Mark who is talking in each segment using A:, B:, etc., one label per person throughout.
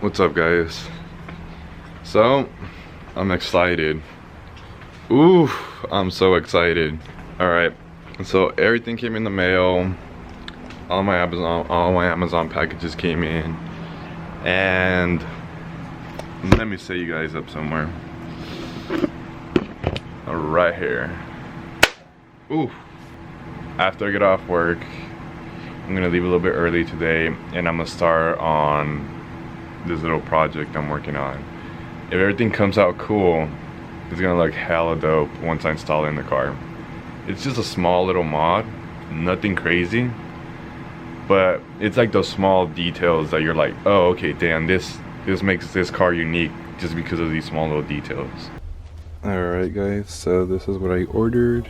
A: What's up, guys? So I'm excited. Ooh, I'm so excited. All right, so everything came in the mail. All my Amazon packages came in, and let me set you guys up somewhere. Right here. Ooh. After I get off work, I'm gonna leave a little bit early today, and I'm gonna start on this little project I'm working on. If everything comes out cool, it's gonna look hella dope once I install it in the car. It's just a small little mod, nothing crazy, but it's like those small details that you're like, oh, okay, damn, this makes this car unique just because of these small little details. Alright guys, so this is what I ordered.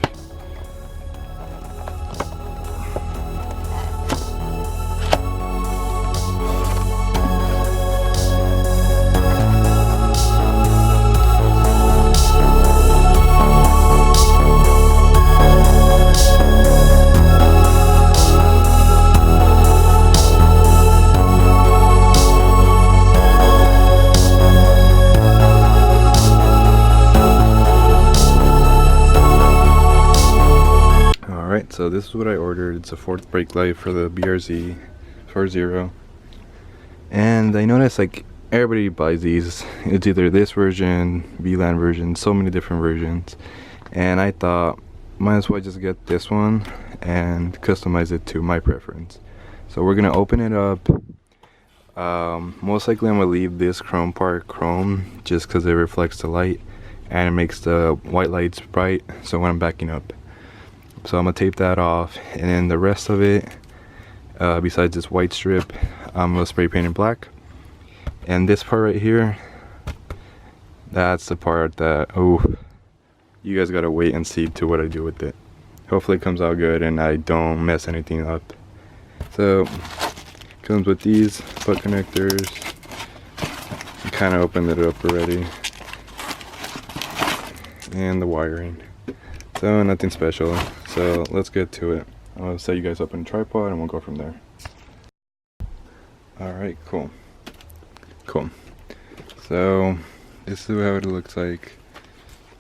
A: So this is what I ordered. It's a fourth brake light for the BRZ 40, and I noticed like everybody buys these. It's either this version, VLAN version, so many different versions, and I thought might as well just get this one and customize it to my preference. So we're gonna open it up. Most likely I'm gonna leave this chrome part chrome just because it reflects the light and it makes the white lights bright, so when I'm backing up. So I'm gonna tape that off, and then the rest of it, besides this white strip, I'm gonna spray paint it black. And this part right here, that's the part that, oh, you guys gotta wait and see to what I do with it. Hopefully it comes out good and I don't mess anything up. So comes with these butt connectors. I kind of opened it up already, and the wiring. So nothing special. So let's get to it. I'll set you guys up in a tripod and we'll go from there. Alright, cool. So this is how it looks like.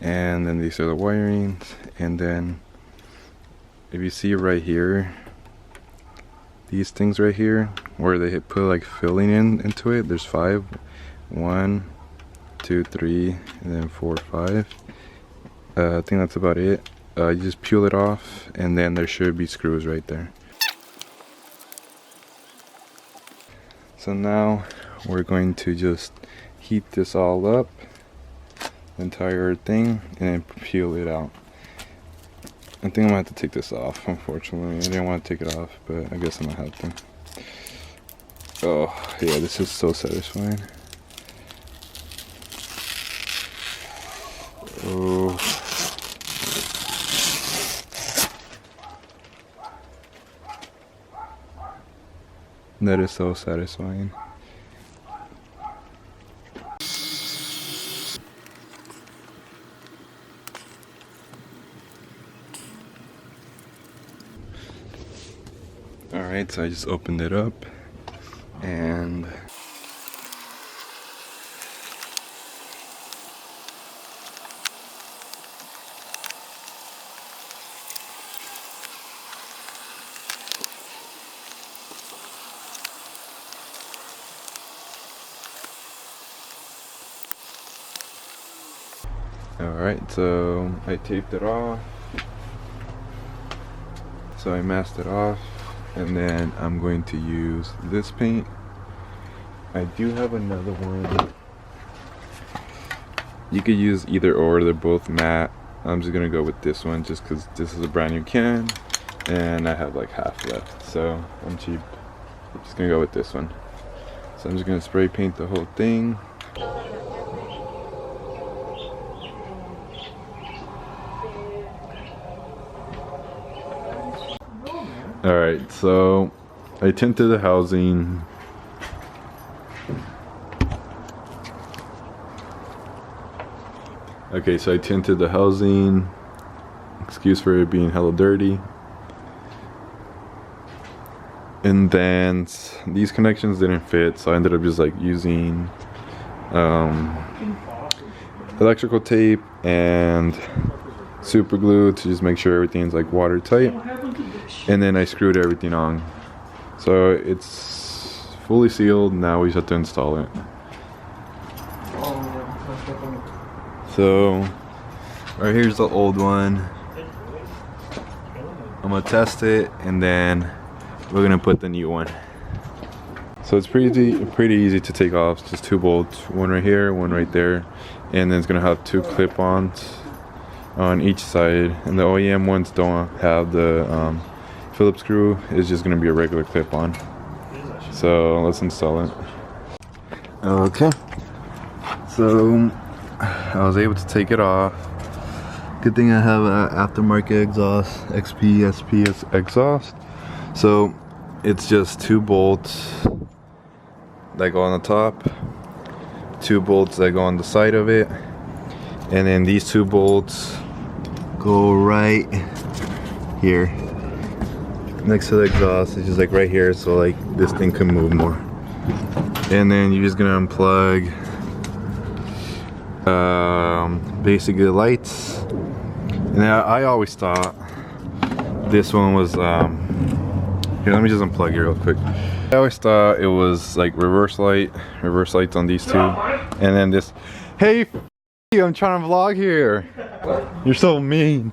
A: And then these are the wirings. And then if you see right here, these things right here, where they put like filling into it, there's 5. 1, 2, 3, and then 4, 5. I think that's about it. You just peel it off, and then there should be screws right there. So now we're going to just heat this all up, the entire thing, and then peel it out. I think I'm gonna have to take this off, unfortunately. I didn't want to take it off, but I guess I'm gonna have to. Oh yeah, this is so satisfying. Oh. That is so satisfying. Alright, so I just opened it up, and alright, so I taped it off. So I masked it off, and then I'm going to use this paint. I do have another one. You could use either or, they're both matte. I'm just gonna go with this one just because this is a brand new can and I have like half left, so I'm cheap. I'm just gonna go with this one. So I'm just gonna spray paint the whole thing. Alright, so I tinted the housing. Okay, so I tinted the housing. Excuse for it being hella dirty. And then these connections didn't fit, so I ended up just like using electrical tape and super glue to just make sure everything's like watertight. And then I screwed everything on. So it's fully sealed. Now we just have to install it. So right here's the old one. I'm gonna test it and then we're gonna put the new one. So it's pretty easy to take off. It's just 2 bolts, one right here, one right there, and then it's gonna have 2 clip-ons on each side. And the OEM ones don't have the Phillips screw. It's just gonna be a regular clip-on. So let's install it. Okay. So I was able to take it off. Good thing I have an aftermarket exhaust, XP, SP exhaust. So it's just 2 bolts that go on the top, 2 bolts that go on the side of it, and then these 2 bolts go right here next to the exhaust. It's just like right here, so like this thing can move more. And then you're just gonna unplug basically the lights. And I always thought this one was here, let me just unplug it real quick. I always thought it was like reverse lights on these 2, and then this. Hey, I'm trying to vlog here. You're so mean.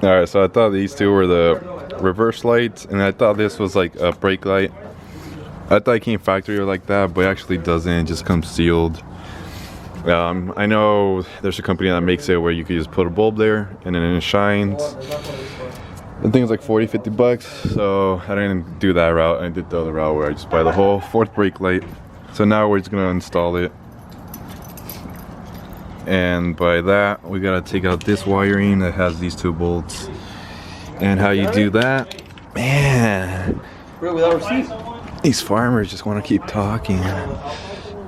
A: Alright, so I thought these 2 were the reverse lights, and I thought this was like a brake light. I thought it came factory or like that, but it actually doesn't. It just comes sealed. I know there's a company that makes it where you can just put a bulb there and then it shines. The thing is like 40-50 bucks, so I didn't do that route. I did the other route where I just buy the whole 4th brake light. So now we're just gonna install it. And by that, we gotta take out this wiring that has these 2 bolts. And how you do that, man, these farmers just want to keep talking.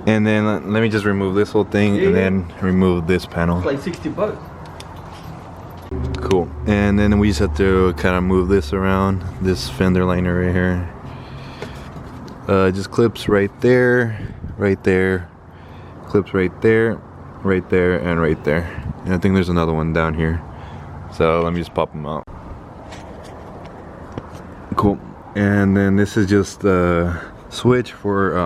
A: And then let me just remove this whole thing and then remove this panel.
B: It's like 60 bucks.
A: Cool. And then we just have to kind of move this around, this fender liner right here. Just clips right there, clips right there, and right there. And I think there's another one down here. So let me just pop them out. Cool. And then this is just the switch for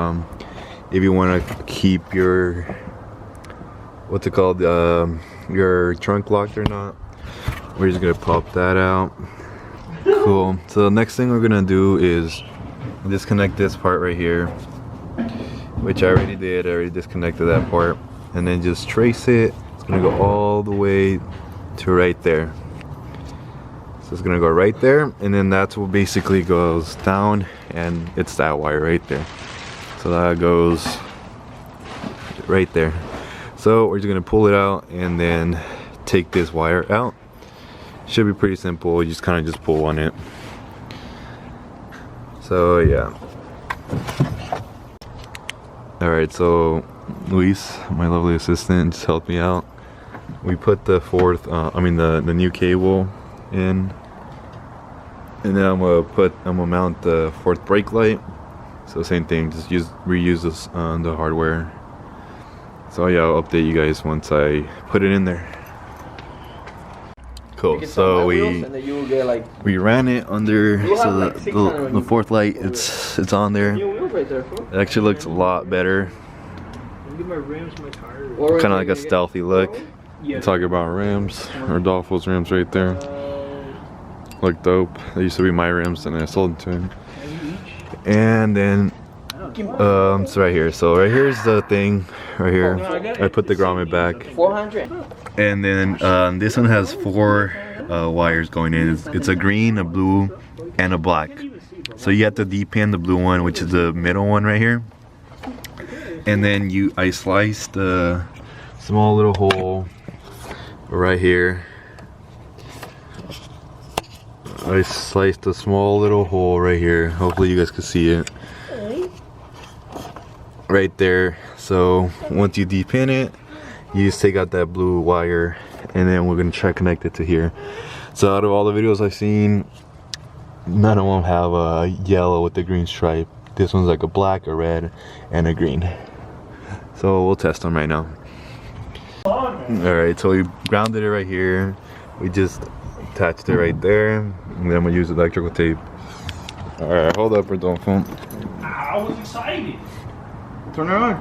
A: if you want to keep your, what's it called, your trunk locked or not. We're just gonna pop that out. Cool. So the next thing we're gonna do is disconnect this part right here, which I already did. I already disconnected that part, and then just trace it. It's gonna go all the way to right there. So it's gonna go right there, and then that's what basically goes down, and it's that wire right there. So that goes right there. So we're just gonna pull it out and then take this wire out. Should be pretty simple. You just kind of just pull on it. So yeah. All right. So Luis, my lovely assistant, just helped me out. We put the 4th, the new cable in, and then I'm gonna mount the 4th brake light. So same thing, just reuse this on the hardware. So yeah, I'll update you guys once I put it in there. Cool. So we ran it under, so the 4th light, it's on there. It actually looks a lot better. Kind of like a stealthy look. Talking about rims, Rodolfo's rims right there. Look dope. They used to be my rims and I sold them to him. And then so right here, here's the thing right here. I put the grommet back,
B: 400.
A: and then this one has 4 wires going in. It's a green, a blue, and a black. So you have to depin the blue one, which is the middle one right here, and then I sliced a small little hole right here. I sliced a small little hole right here. Hopefully you guys can see it. Right there. So once you depin it, you just take out that blue wire, and then we're gonna try to connect it to here. So out of all the videos I've seen,
B: none of them have a yellow with the green stripe. This one's like a black, a red, and a green. So we'll test them right now. Alright, so we grounded it right here. We just attached it right there. And then we'll use electrical tape. Alright, hold up, Rodolfo.
C: I was excited.
A: Turn it on.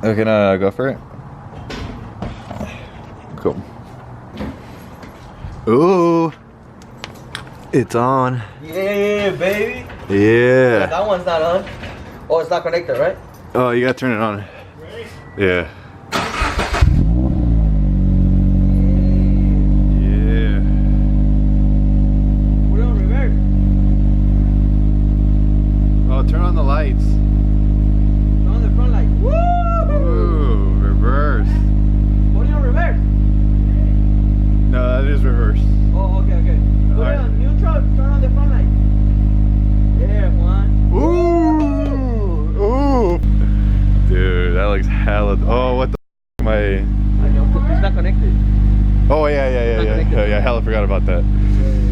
A: Okay, now go for it. Cool. Ooh. It's on.
D: Yeah, baby.
A: Yeah.
D: That one's not on. Oh, it's not connected, right?
A: Oh, you gotta turn it on.
C: Ready?
A: Yeah.
D: Put it on reverse.
A: Oh, turn on the lights.
D: Turn on the front light. Woo!
A: Ooh, reverse.
D: Put it on reverse.
A: No, that is reverse.
D: Oh, okay, okay. Put
A: Alright.
D: it on neutral. Turn on the front light. Yeah, one.
A: Ooh! Ooh! Dude, that looks hella. Oh, what the f?
D: I know, it's not connected.
A: Oh, yeah.
D: Not connected.
A: Yeah, hella forgot about that.
D: Yeah.